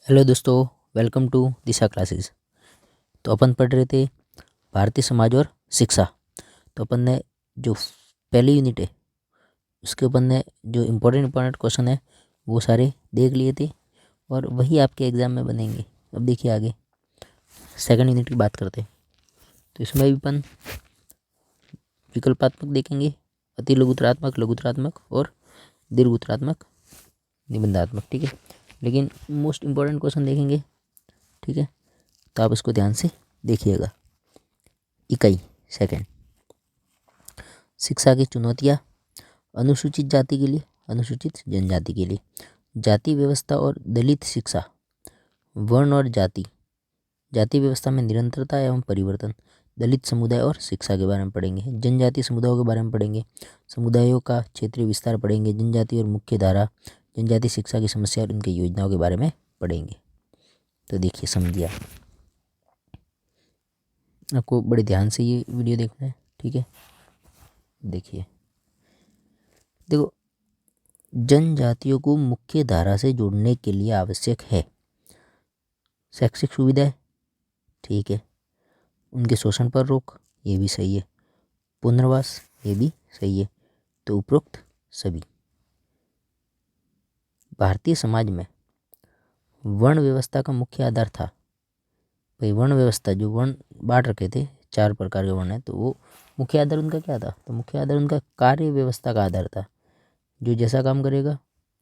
Hello दोस्तों, welcome to Disha classes. तो अपन पढ़ रहे थे भारतीय समाज और शिक्षा। तो अपन ने जो पहली यूनिट है उसके अपन ने जो इम्पोर्टेंट क्वेश्चन है वो सारे देख लिए थे और वही आपके एग्ज़ाम में बनेंगे। अब देखिए आगे सेकंड यूनिट की बात करते हैं। तो इसमें भी अपन विकल्पात्मक देखेंगे, अति लघुतरात्मक, लघुतरात्मक और दीर्घोत्तरात्मक, निबंधात्मक। ठीक है, लेकिन मोस्ट इम्पोर्टेंट क्वेश्चन देखेंगे। ठीक है, तो आप इसको ध्यान से देखिएगा। इकाई सेकंड, शिक्षा की चुनौतियाँ। अनुसूचित जाति के लिए, अनुसूचित जनजाति के लिए जाति व्यवस्था और दलित शिक्षा। वर्ण और जाति, जाति व्यवस्था में निरंतरता एवं परिवर्तन। दलित समुदाय और शिक्षा के बारे में पढ़ेंगे। जनजाति समुदायों के बारे में पढ़ेंगे। समुदायों का क्षेत्रीय विस्तार पढ़ेंगे। जनजाति और मुख्य धारा जनजाति शिक्षा की समस्या और उनकी योजनाओं के बारे में पढ़ेंगे। तो देखिए, समझिए, आपको बड़े ध्यान से ये वीडियो देखना है। ठीक है, देखिए, देखो, जनजातियों को मुख्य धारा से जोड़ने के लिए आवश्यक है शैक्षिक सुविधाएं। ठीक है, उनके शोषण पर रोक, ये भी सही है। पुनर्वास, ये भी सही है। तो उपरोक्त सभी। भारतीय समाज में वर्ण व्यवस्था का मुख्य आधार था। भाई, वर्ण व्यवस्था, जो वर्ण बांट रखे थे, 4 प्रकार के वर्ण है, तो वो मुख्य आधार उनका क्या था? तो मुख्य आधार उनका कार्य व्यवस्था का आधार था। जो जैसा काम करेगा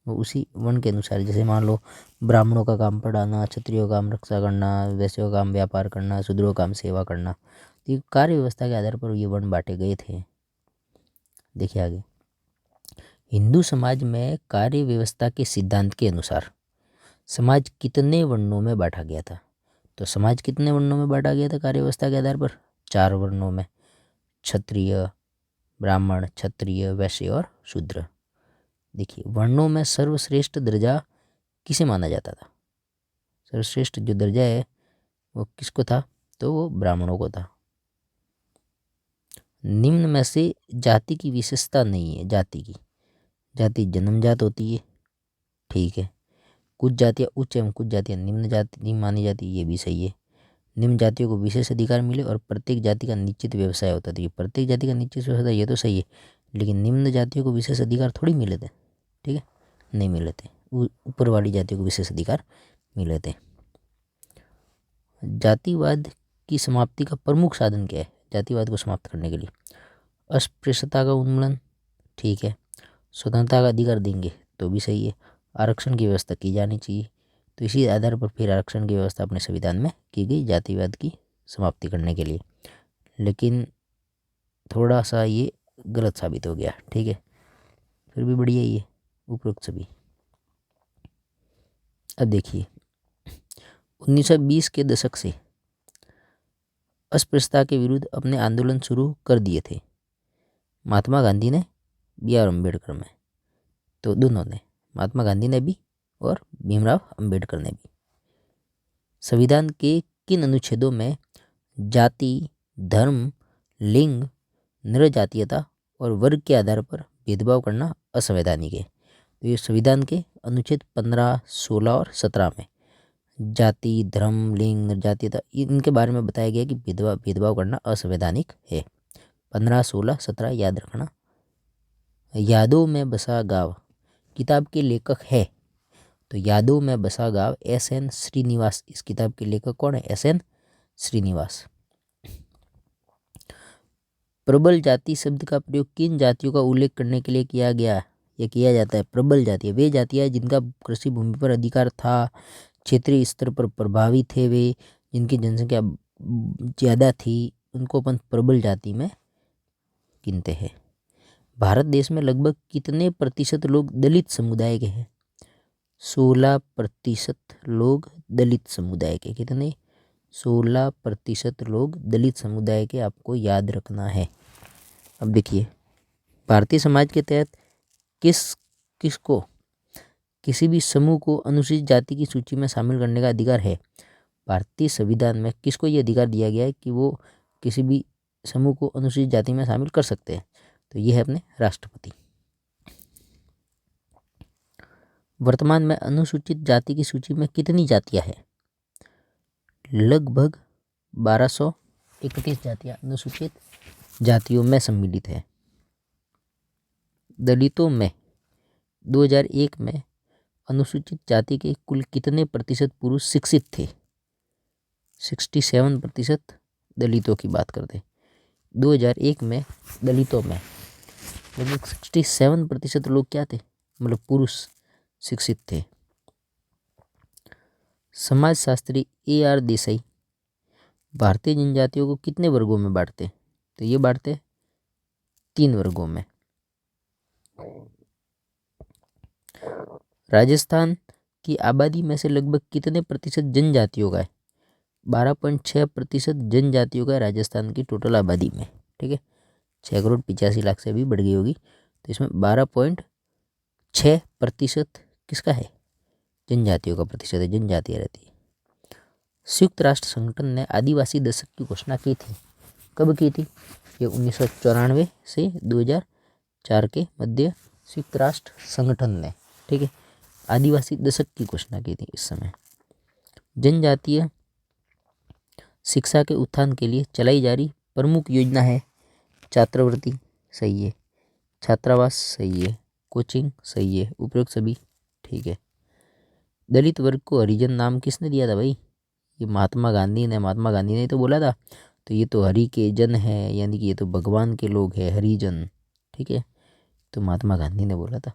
वो उसी वर्ण के अनुसार, जैसे मान लो ब्राह्मणों का काम पढ़ाना, क्षत्रियों का काम रक्षा करना, वैश्यों का काम व्यापार करना, शूद्रों का काम सेवा करना। तो ये कार्य व्यवस्था के आधार पर ये वर्ण बांटे गए थे। देखिए आगे, हिंदू समाज में कार्य व्यवस्था के सिद्धांत के अनुसार समाज कितने वर्णों में बांटा गया था? तो समाज कितने वर्णों में बांटा गया था कार्य व्यवस्था के आधार पर? 4 वर्णों में, क्षत्रिय, ब्राह्मण, क्षत्रिय, वैश्य और शूद्र। देखिए, वर्णों में सर्वश्रेष्ठ दर्जा किसे माना जाता था? सर्वश्रेष्ठ जो दर्जा है वो किसको था? तो वो ब्राह्मणों को था। निम्न में से जाति की विशेषता नहीं है। जाति जन्मजात होती है। ठीक है, कुछ जातियाँ उच्च एवं कुछ जातियाँ निम्न जाति मानी जाती है, ये भी सही है। निम्न जातियों को विशेष अधिकार मिले और प्रत्येक जाति का निश्चित व्यवसाय होता था। प्रत्येक जाति का निश्चित व्यवसाय, ये तो सही है, लेकिन निम्न जातियों को विशेष अधिकार थोड़ी मिले थे। ठीक है, नहीं मिले थे। ऊपर वाली जातियों को विशेष अधिकार मिले थे। जातिवाद की समाप्ति का प्रमुख साधन क्या है? जातिवाद को समाप्त करने के लिए अस्पृश्यता का उन्मूलन। ठीक है, स्वतंत्रता का अधिकार देंगे तो भी सही है। आरक्षण की व्यवस्था की जानी चाहिए। तो इसी आधार पर फिर आरक्षण की व्यवस्था अपने संविधान में की गई जातिवाद की समाप्ति करने के लिए। लेकिन थोड़ा सा ये गलत साबित हो गया। ठीक है, फिर भी बढ़िया ही है उपरोक्त सभी। अब देखिए, 1920 के दशक से अस्पृश्यता के विरुद्ध अपने आंदोलन शुरू कर दिए थे महात्मा गांधी ने, B.R. अम्बेडकर में। तो दोनों ने, महात्मा गांधी ने भी और भीमराव अम्बेडकर ने भी। संविधान के किन अनुच्छेदों में जाति, धर्म, लिंग, नृजातीयता और वर्ग के आधार पर भेदभाव करना असंवैधानिक है? तो ये संविधान के अनुच्छेद 15, 16 और 17 में जाति, धर्म, लिंग, नृजातीयता, इनके बारे में बताया गया कि भेदभाव करना असंवैधानिक है। 15, 16, 17 याद रखना। यादों में बसा गाँव किताब के लेखक है? तो यादों में बसा गाँव S.N. श्रीनिवास। इस किताब के लेखक कौन है? S.N. श्रीनिवास। प्रबल जाति शब्द का प्रयोग किन जातियों का उल्लेख करने के लिए किया गया या किया जाता है? प्रबल जाति वे जातियाँ जिनका कृषि भूमि पर अधिकार था, क्षेत्रीय स्तर पर प्रभावी थे, वे जिनकी जनसंख्या ज़्यादा थी, उनको अपन प्रबल जाति में गिनते हैं। भारत देश में लगभग कितने प्रतिशत लोग दलित समुदाय के हैं? 16% लोग दलित समुदाय के। कितने? 16% लोग दलित समुदाय के, आपको याद रखना है। अब देखिए, भारतीय समाज के तहत किसको किसी भी समूह को अनुसूचित जाति की सूची में शामिल करने का अधिकार है? भारतीय संविधान में किसको ये अधिकार दिया गया है कि वो किसी भी समूह को अनुसूचित जाति में शामिल कर सकते हैं? तो ये है अपने राष्ट्रपति। वर्तमान में अनुसूचित जाति की सूची में कितनी जातियां हैं? लगभग 1231 जातियां अनुसूचित जातियों में सम्मिलित है। दलितों में 2001 में अनुसूचित जाति के कुल कितने प्रतिशत पुरुष शिक्षित थे? 67% दलितों की बात करते 2001 में दलितों में लगभग 67% लोग क्या थे, मतलब पुरुष शिक्षित थे। समाजशास्त्री AR देसाई भारतीय जनजातियों को कितने वर्गों में बांटते? तो ये बांटते 3 वर्गों में। राजस्थान की आबादी में से लगभग कितने प्रतिशत जनजातियों का है? 12.6% जनजातियों का है राजस्थान की टोटल आबादी में। ठीक है, 6,85,00,000 से भी बढ़ गई होगी, तो इसमें 12.6% किसका है? जनजातियों का प्रतिशत है, जनजातियाँ रहती है। संयुक्त राष्ट्र संगठन ने आदिवासी दशक की घोषणा की थी, कब की थी? ये 1994 से 2004 के मध्य संयुक्त राष्ट्र संगठन ने, ठीक है, आदिवासी दशक की घोषणा की थी। इस समय जनजातीय शिक्षा के उत्थान के लिए चलाई जा रही प्रमुख योजना है छात्रवृत्ति, सही है, छात्रावास सही है, कोचिंग सही है, उपरोक्त सभी ठीक है। दलित वर्ग को हरिजन नाम किसने दिया था भाई? ये महात्मा गांधी ने। महात्मा गांधी ने तो बोला था, तो ये तो हरि के जन है, यानी कि ये तो भगवान के लोग हैं, हरिजन। ठीक है, तो महात्मा गांधी ने बोला था।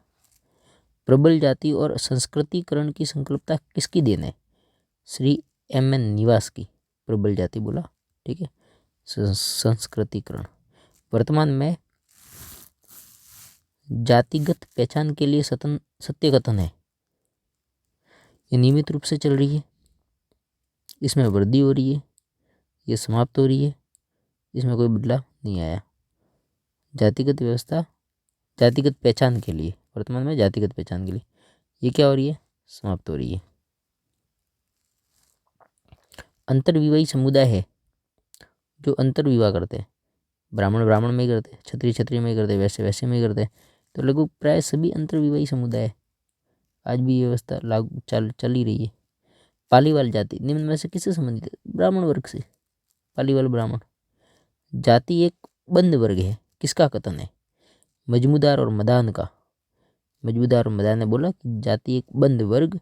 प्रबल जाति और संस्कृतिकरण की संकल्पना किसकी देन है? श्री MN निवास की प्रबल जाति बोला। ठीक है, संस्कृतिकरण। वर्तमान में जातिगत पहचान के लिए सत्य कथन है, ये नियमित रूप से चल रही है, इसमें वृद्धि हो रही है, ये समाप्त हो रही है, इसमें कोई बदलाव नहीं आया। जातिगत व्यवस्था जातिगत पहचान के लिए, वर्तमान में जातिगत पहचान के लिए ये क्या हो रही है? समाप्त हो रही है। अंतर्विवाही समुदाय है जो अंतर्विवाह करते हैं, ब्राह्मण ब्राह्मण में ही करते, क्षत्रिय क्षत्रिय में ही करते, वैसे वैसे में ही करते, तो लगभग प्राय सभी अंतर्विवाही समुदाय है। आज भी ये व्यवस्था लागू चल ही रही है। पालीवाल जाति निम्न में से किससे संबंधित है? ब्राह्मण वर्ग से, पालीवाल ब्राह्मण। जाति एक बंद वर्ग है, किसका कथन है? मजमूदार और मदान का। मजमूदार और मदान ने बोला कि जाति एक बंद वर्ग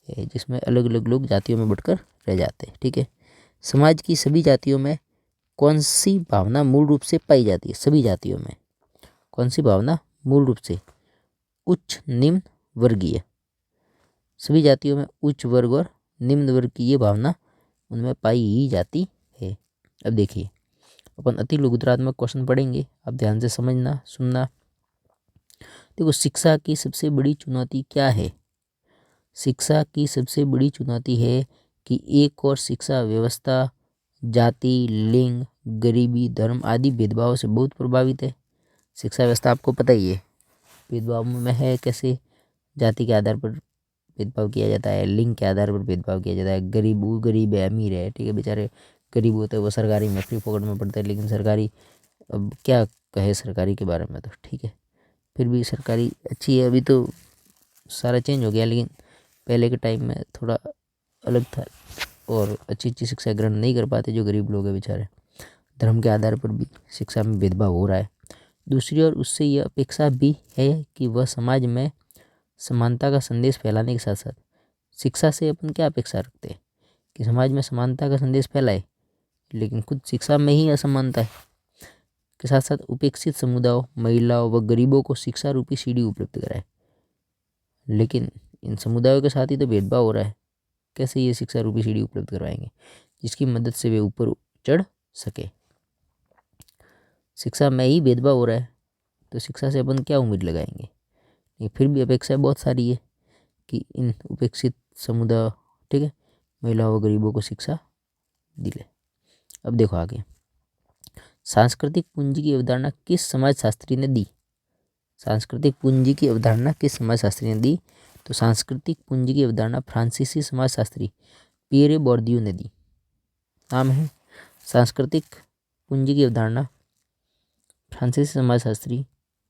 है जिसमें अलग अलग लोग जातियों में बंटकर रह जाते हैं। ठीक है, समाज की सभी जातियों में कौन सी भावना मूल रूप से पाई जाती है? सभी जातियों में कौन सी भावना मूल रूप से? उच्च निम्न वर्गीय। सभी जातियों में उच्च वर्ग और निम्न वर्ग की ये भावना उनमें पाई ही जाती है। अब देखिए, अपन अति लघुतरात्मक क्वेश्चन पढ़ेंगे, आप ध्यान से समझना, सुनना। देखो, शिक्षा की सबसे बड़ी चुनौती क्या है? शिक्षा की सबसे बड़ी चुनौती है कि एक और शिक्षा व्यवस्था जाति, लिंग, गरीबी, धर्म आदि भेदभाव से बहुत प्रभावित है। शिक्षा व्यवस्था आपको पता ही है, भेदभाव में है। कैसे? जाति के आधार पर भेदभाव किया जाता है, लिंग के आधार पर भेदभाव किया जाता है। गरीब है, अमीर है, ठीक है, बेचारे गरीब होते हैं वो सरकारी में फ्री पॉकेट में पढ़ते हैं, लेकिन सरकारी, अब क्या कहे सरकारी के बारे में, तो ठीक है, फिर भी सरकारी अच्छी है। अभी तो सारा चेंज हो गया, लेकिन पहले के टाइम में थोड़ा अलग था और अच्छी अच्छी शिक्षा ग्रहण नहीं कर पाते जो गरीब लोग हैं बेचारे। धर्म के आधार पर भी शिक्षा में भेदभाव हो रहा है। दूसरी ओर उससे यह अपेक्षा भी है कि वह समाज में समानता का संदेश फैलाने के साथ साथ, शिक्षा से अपन क्या अपेक्षा रखते हैं कि समाज में समानता का संदेश फैलाए, लेकिन खुद शिक्षा में ही असमानता है। के साथ साथ उपेक्षित समुदायों, महिलाओं व गरीबों को शिक्षा रूपी सीढ़ी उपलब्ध कराए, लेकिन इन समुदायों के साथ ही तो भेदभाव हो रहा है। कैसे ये शिक्षा रूपी सीढ़ी उपलब्ध करवाएंगे जिसकी मदद से वे ऊपर चढ़ सके? शिक्षा में ही भेदभाव हो रहा है, तो शिक्षा से अपन क्या उम्मीद लगाएंगे? ये फिर भी अपेक्षा बहुत सारी है कि इन उपेक्षित समुदाय, ठीक है, महिलाओं व गरीबों को शिक्षा दिले। अब देखो आगे, सांस्कृतिक पूंजी की अवधारणा किस समाजशास्त्री ने दी? सांस्कृतिक पूंजी की अवधारणा किस समाजशास्त्री ने दी? तो सांस्कृतिक पूंजी की अवधारणा फ्रांसीसी समाजशास्त्री पियरे बोर्दियू ने दी। नाम है सांस्कृतिक पूंजी की अवधारणा फ्रांसीसी समाजशास्त्री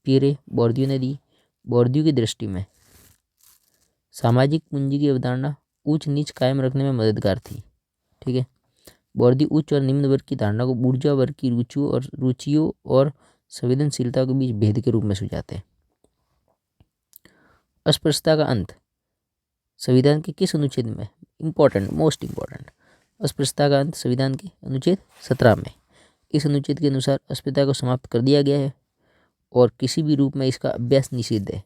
पियरे बोर्दियू ने दी। बोर्दियू की दृष्टि में सामाजिक पूंजी की अवधारणा ऊंच नीच कायम रखने में मददगार थी। ठीक है। बौद्धिक उच्च और निम्न वर्ग की धारणा को ऊर्जा वर्ग की रुचियों और संवेदनशीलता के बीच भेद के रूप में सुझाते हैं। अस्पृश्यता का अंत संविधान के किस अनुच्छेद में? Important, most important. अस्पृश्यता का अंत संविधान के अनुच्छेद 17 में। इस अनुच्छेद के अनुसार अस्पृश्यता को समाप्त कर दिया गया है और किसी भी रूप में इसका अभ्यास निषिद्ध है।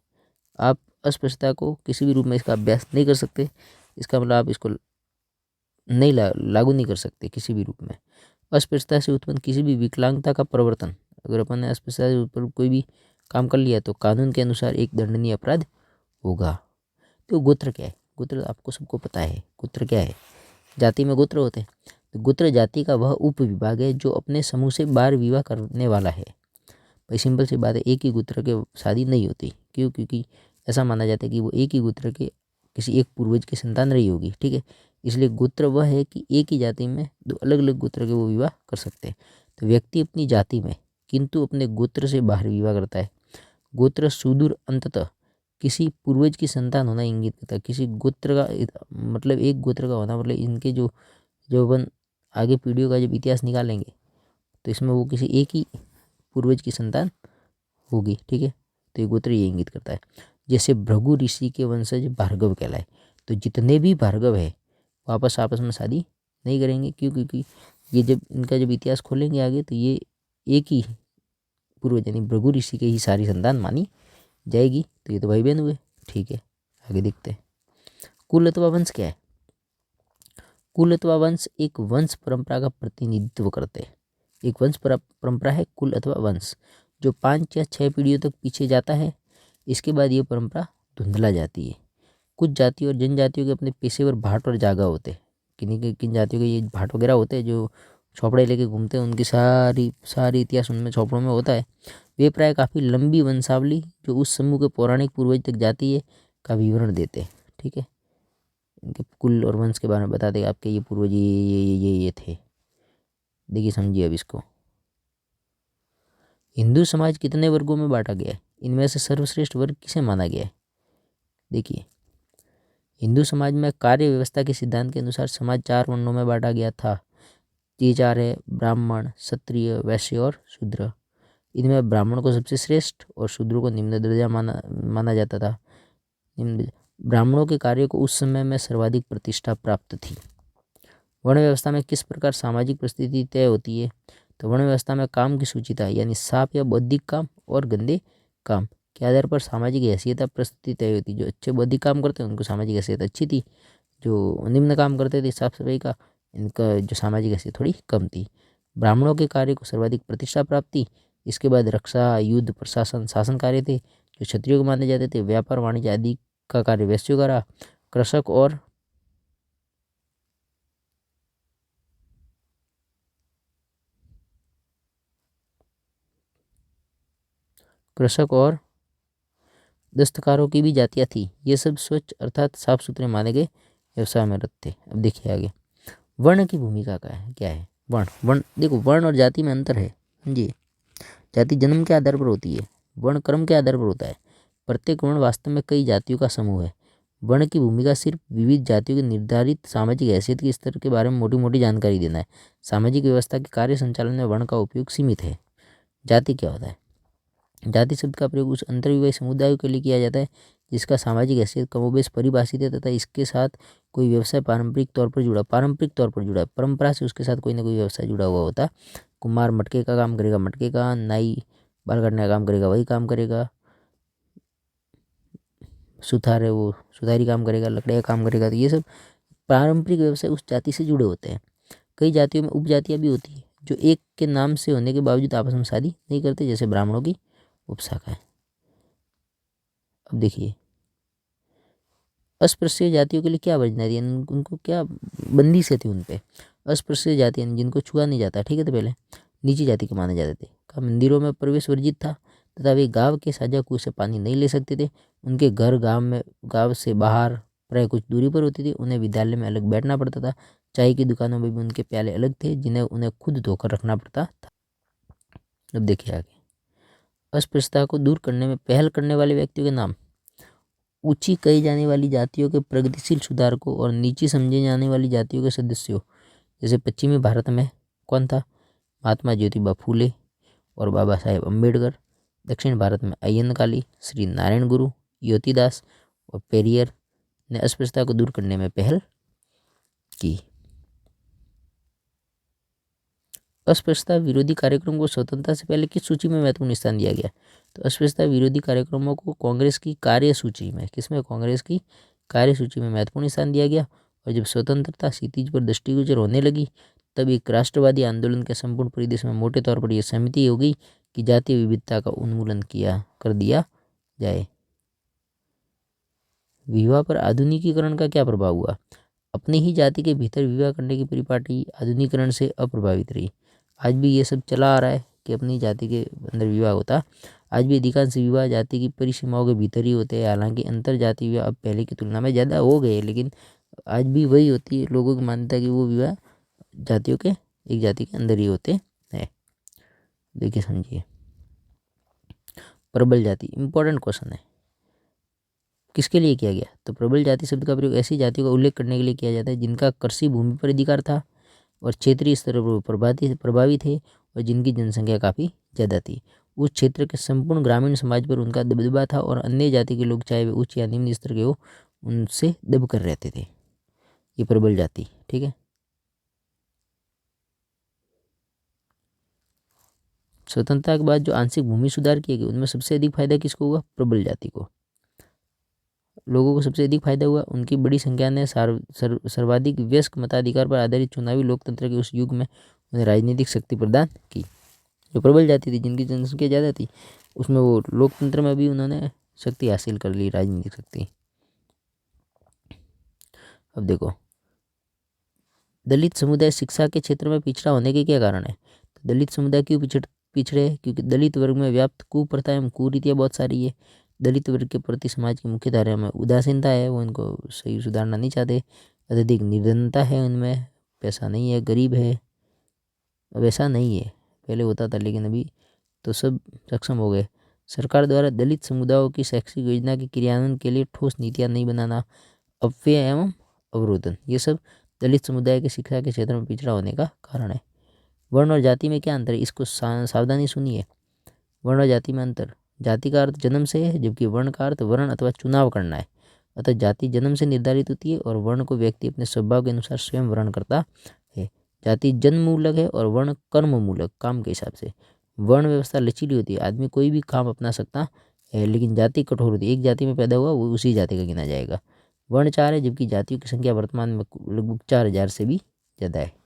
आप अस्पृश्यता को किसी भी रूप में इसका अभ्यास नहीं कर सकते। इसका मतलब आप इसको नहीं लागू नहीं कर सकते किसी भी रूप में। अस्पृश्यता से उत्पन्न किसी भी विकलांगता का प्रवर्तन, अगर अपन ने अस्पृश्यता से उत्पन्न कोई भी काम कर लिया तो कानून के अनुसार एक दंडनीय अपराध होगा। तो गोत्र क्या है? गोत्र आपको सबको पता है। गोत्र क्या है? जाति में गोत्र होते हैं। तो गोत्र जाति का वह उप विभाग है जो अपने समूह से बाहर विवाह करने वाला है। भाई सिंपल सी बात है, एक ही गोत्र के शादी नहीं होती। क्यों? क्योंकि ऐसा माना जाता है कि वो एक ही गोत्र के किसी एक पूर्वज की संतान रही होगी। ठीक है। इसलिए गोत्र वह है कि एक ही जाति में दो अलग अलग गोत्र के वो विवाह कर सकते हैं। तो व्यक्ति अपनी जाति में किंतु अपने गोत्र से बाहर विवाह करता है। गोत्र सुदूर अंततः किसी पूर्वज की संतान होना इंगित करता है। किसी गोत्र का मतलब एक गोत्र का होना मतलब इनके जो जो अपन आगे पीढ़ियों का जब इतिहास निकालेंगे तो इसमें वो किसी एक ही पूर्वज की संतान होगी। ठीक है। तो ये गोत्र ये इंगित करता है। जैसे भृगु ऋषि के वंशज भार्गव कहलाए। तो जितने भी भार्गव है वापस आपस में शादी नहीं करेंगे। क्यों? क्योंकि ये जब इनका जब इतिहास खोलेंगे आगे तो ये एक ही पूर्वज यानी भृगु ऋषि के ही सारी संतान मानी जाएगी। तो ये तो भाई बहन हुए। ठीक है। आगे देखते हैं। कुल अथवा वंश क्या है? कुल अथवा वंश एक वंश परंपरा का प्रतिनिधित्व करते हैं। एक वंश परंपरा है कुल अथवा वंश, जो 5 या 6 पीढ़ियों तक पीछे जाता है। इसके बाद ये परंपरा धुंधला जाती है। कुछ जातियों और जनजातियों के अपने पेशेवर भाट और जागा होते हैं। किन जातियों के ये भाट वगैरह होते हैं जो छोपड़े लेके घूमते हैं, उनकी सारी इतिहास उनमें छोपड़ों में होता है। वे प्राय काफ़ी लंबी वंशावली जो उस समूह के पौराणिक पूर्वज तक जाती है का विवरण देते हैं। ठीक है। इनके कुल और वंश के बारे में बता देगा आपके ये पूर्वज ये थे। देखिए समझिए अब इसको। हिंदू समाज कितने वर्गों में बांटा गया है? इनमें से सर्वश्रेष्ठ वर्ग किसे माना गया है? देखिए हिंदू समाज में कार्य व्यवस्था के सिद्धांत के अनुसार समाज 4 वर्णों में बांटा गया था। ये 4 है ब्राह्मण, क्षत्रिय, वैश्य और शूद्र। इनमें ब्राह्मण को सबसे श्रेष्ठ और शूद्रों को निम्न दर्जा माना जाता था। ब्राह्मणों के कार्य को उस समय में सर्वाधिक प्रतिष्ठा प्राप्त थी। वर्ण व्यवस्था में किस प्रकार सामाजिक परिस्थिति तय होती है? तो वर्ण व्यवस्था में काम की सूचिता यानी साफ या बौद्धिक काम और गंदे काम के आधार पर सामाजिक हैसियत परिस्थिति तय होती। जो अच्छे बौद्धिक काम करते हैं उनको सामाजिक हैसियत अच्छी थी। जो निम्न काम करते थे साफ सफाई का, इनका जो सामाजिक हैसियत थोड़ी कम थी। ब्राह्मणों के कार्य को सर्वाधिक प्रतिष्ठा प्राप्त थी। इसके बाद रक्षा, युद्ध, प्रशासन, शासन कार्य थे जो क्षत्रियों को माने जाते थे। व्यापार, वाणिज्य आदि का कार्य वैश्यों का रहा। कृषक और दस्तकारों की भी जातियाँ थी। ये सब स्वच्छ अर्थात साफ सुथरे माने गए व्यवसाय में रत थे। अब देखिए आगे वर्ण की भूमिका क्या है? वर्ण देखो, वर्ण और जाति में अंतर है। समझिए, जाति जन्म के आधार पर होती है, वर्ण कर्म के आधार पर होता है। प्रत्येक वर्ण वास्तव में कई जातियों का समूह है। वर्ण की भूमिका सिर्फ विविध जातियों के निर्धारित सामाजिक हैसियत के स्तर के बारे में मोटी मोटी जानकारी देना है। सामाजिक व्यवस्था के कार्य संचालन में वर्ण का उपयोग सीमित है। जाति क्या होता है? जाति शब्द का प्रयोग उस अंतर्विवाही समुदायों के लिए किया जाता है जिसका सामाजिक हैसियत कमोबेश परिभाषित है तथा इसके साथ कोई व्यवसाय पारंपरिक तौर पर जुड़ा, परंपरा से उसके साथ कोई ना कोई व्यवसाय जुड़ा हुआ होता है। कुम्हार मटके का काम करेगा, मटके का। नाई बाल काटने का काम करेगा, वही काम करेगा। सुथार है वो सुथारी काम करेगा, लकड़ियाँ काम करेगा। तो ये सब पारंपरिक व्यवसाय उस जाति से जुड़े होते हैं। कई जातियों में उपजातियाँ भी होती है जो एक के नाम से होने के बावजूद आपस में शादी नहीं करते, जैसे ब्राह्मणों की उपशाखा है। अब देखिए अस्पृश्य जातियों के लिए क्या वर्जना थी, उनको क्या बंदिशें थी उन पे। अस्पृश्य जाति यानी जिनको छुआ नहीं जाता। ठीक है। तो पहले नीची जाति के माने जाते थे। का मंदिरों में प्रवेश वर्जित था तथा वे गांव के साझा कुएं से पानी नहीं ले सकते थे। उनके घर गांव से बाहर प्राय कुछ दूरी पर होती थी। उन्हें विद्यालय में अलग बैठना पड़ता था। चाय की दुकानों में भी उनके प्याले अलग थे जिन्हें उन्हें खुद धोकर रखना पड़ता था। अब देखिए आगे अस्पृश्यता को दूर करने में पहल करने वाले व्यक्तियों के नाम। ऊंची कही जाने वाली जातियों के प्रगतिशील सुधारकों और नीची समझे जाने वाली जातियों के सदस्यों, जैसे पश्चिमी भारत में कौन था? महात्मा ज्योतिबा फूले और बाबा साहेब अम्बेडकर। दक्षिण भारत में अय्यनकाली, श्री नारायण गुरु, योतीदास और पेरियर ने अस्पृश्यता को दूर करने में पहल की। अस्पृश्यता विरोधी कार्यक्रम को स्वतंत्रता से पहले किस सूची में महत्वपूर्ण स्थान दिया गया? तो अस्पृश्यता विरोधी कार्यक्रमों को कांग्रेस की कार्यसूची में, किसमें? कांग्रेस की कार्यसूची में महत्वपूर्ण स्थान दिया गया। और जब स्वतंत्रता क्षितिज पर दृष्टिगोचर होने लगी तब एक राष्ट्रवादी आंदोलन के संपूर्ण परिदृश्य में मोटे तौर पर यह सहमति हो गई कि जातीय विविधता का उन्मूलन कर दिया जाए। विवाह पर आधुनिकीकरण का क्या प्रभाव हुआ? अपनी ही जाति के भीतर विवाह करने की परिपाटी आधुनिकीकरण से अप्रभावित रही। आज भी ये सब चला आ रहा है कि अपनी जाति के अंदर विवाह होता। आज भी अधिकांश विवाह जाति की परिसीमाओं के भीतर ही होते हैं। हालांकि अंतर जाति विवाह अब पहले की तुलना में ज़्यादा हो गए, लेकिन आज भी वही होती है। लोगों की मान्यता है कि वो विवाह जातियों के एक जाति के अंदर ही होते हैं। देखिए समझिए, प्रबल जाति इंपॉर्टेंट क्वेश्चन है। किसके लिए किया गया? तो प्रबल जाति शब्द का प्रयोग ऐसी जातियों का उल्लेख करने के लिए किया जाता है जिनका कृषि भूमि पर अधिकार था और क्षेत्रीय स्तर पर प्रभावी थे और जिनकी जनसंख्या काफ़ी ज़्यादा थी। उस क्षेत्र के संपूर्ण ग्रामीण समाज पर उनका दबदबा था और अन्य जाति के लोग चाहे वे उच्च या निम्न स्तर के हो उनसे दब कर रहते थे। ये प्रबल जाति, ठीक है। स्वतंत्रता के बाद जो आंशिक भूमि सुधार किए गए उनमें सबसे अधिक फायदा किसको हुआ? प्रबल जाति को। लोगों को सबसे अधिक फायदा हुआ। उनकी बड़ी संख्या ने सर्वाधिक वयस्क मताधिकार पर आधारित चुनावी लोकतंत्र के उस युग में उन्हें राजनीतिक शक्ति प्रदान की। जो प्रबल जाति थी, जिनकी जनसंख्या ज़्यादा थी, उसमें वो लोकतंत्र में भी उन्होंने शक्ति हासिल कर ली, राजनीतिक शक्ति। अब देखो, दलित समुदाय शिक्षा के क्षेत्र में पिछड़ा होने के क्या कारण है? तो दलित समुदाय क्यों पिछड़े? क्योंकि दलित वर्ग में व्याप्त कुप्रथा एवं कुरीतियाँ बहुत सारी है। दलित वर्ग के प्रति समाज की मुख्य धारा में उदासीनता है, वो इनको सही सुधारना नहीं चाहते। अत्यधिक निर्धनता है उनमें, पैसा नहीं है, गरीब है। अब ऐसा नहीं है, पहले होता था लेकिन अभी तो सब सक्षम हो गए। सरकार द्वारा दलित समुदायों की शैक्षिक योजना के क्रियान्वयन के लिए ठोस नीतियाँ नहीं बनाना, अपव्यय एवं अवरोधन, ये सब दलित समुदाय के शिक्षा के क्षेत्र में पिछड़ा होने का कारण है। वर्ण और जाति में क्या अंतर है? इसको सावधानी सुनिए। वर्ण और जाति में अंतर, जाति का अर्थ जन्म से है जबकि वर्ण का अर्थ वर्ण अथवा चुनाव करना है। अतः जाति जन्म से निर्धारित होती है और वर्ण को व्यक्ति अपने स्वभाव के अनुसार स्वयं वर्ण करता है। जाति जन्म मूलक है और वर्ण कर्म मूलक, काम के हिसाब से। वर्ण व्यवस्था लचीली होती है, आदमी कोई भी काम अपना सकता है, लेकिन जाति कठोर होती है। एक जाति में पैदा हुआ वो उसी जाति का गिना जाएगा। वर्ण 4 है जबकि जातियों की संख्या वर्तमान में लगभग 4000 से भी ज़्यादा है।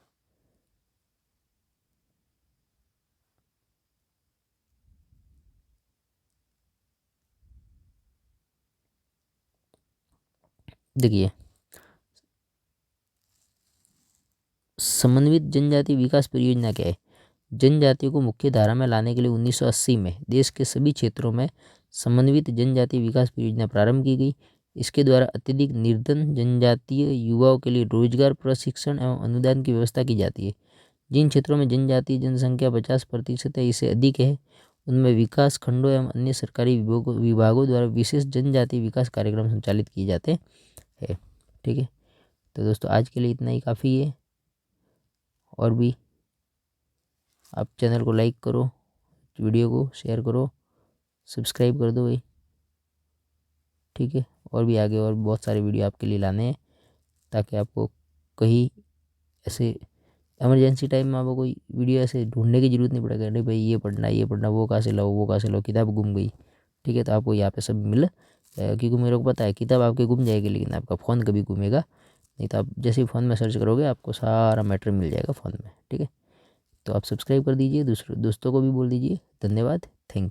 देखिए, समन्वित जनजाति विकास परियोजना क्या है? जनजातियों को मुख्य धारा में लाने के लिए 1980 में देश के सभी क्षेत्रों में समन्वित जनजाति विकास परियोजना प्रारंभ की गई। इसके द्वारा अत्यधिक निर्धन जनजातीय युवाओं के लिए रोजगार, प्रशिक्षण एवं अनुदान की व्यवस्था की जाती है। जिन क्षेत्रों में जनजातीय जनसंख्या 50% है, इससे अधिक है, उनमें विकास खंडों एवं अन्य सरकारी विभागों द्वारा विशेष जनजातीय विकास कार्यक्रम संचालित किए जाते हैं। ठीक है, तो दोस्तों आज के लिए इतना ही काफ़ी है। और भी आप चैनल को लाइक करो, वीडियो को शेयर करो, सब्सक्राइब कर दो भाई। ठीक है, और भी आगे और बहुत सारे वीडियो आपके लिए लाने हैं ताकि आपको कहीं ऐसे इमरजेंसी टाइम में आपको कोई वीडियो ऐसे ढूंढने की ज़रूरत नहीं पड़ेगा, नहीं भाई ये पढ़ना, वो कहाँ से लाओ, वो कहाँ से लाओ, किताब गुम गई। ठीक है, तो आपको यहाँ पे सब मिल जाएगा, क्योंकि मेरे को पता है किताब आपके गुम जाएगी लेकिन आपका फ़ोन कभी घूमेगा नहीं। तो आप जैसे ही फ़ोन में सर्च करोगे आपको सारा मैटर मिल जाएगा फ़ोन में। ठीक है, तो आप सब्सक्राइब कर दीजिए, दूसरों दोस्तों को भी बोल दीजिए। धन्यवाद।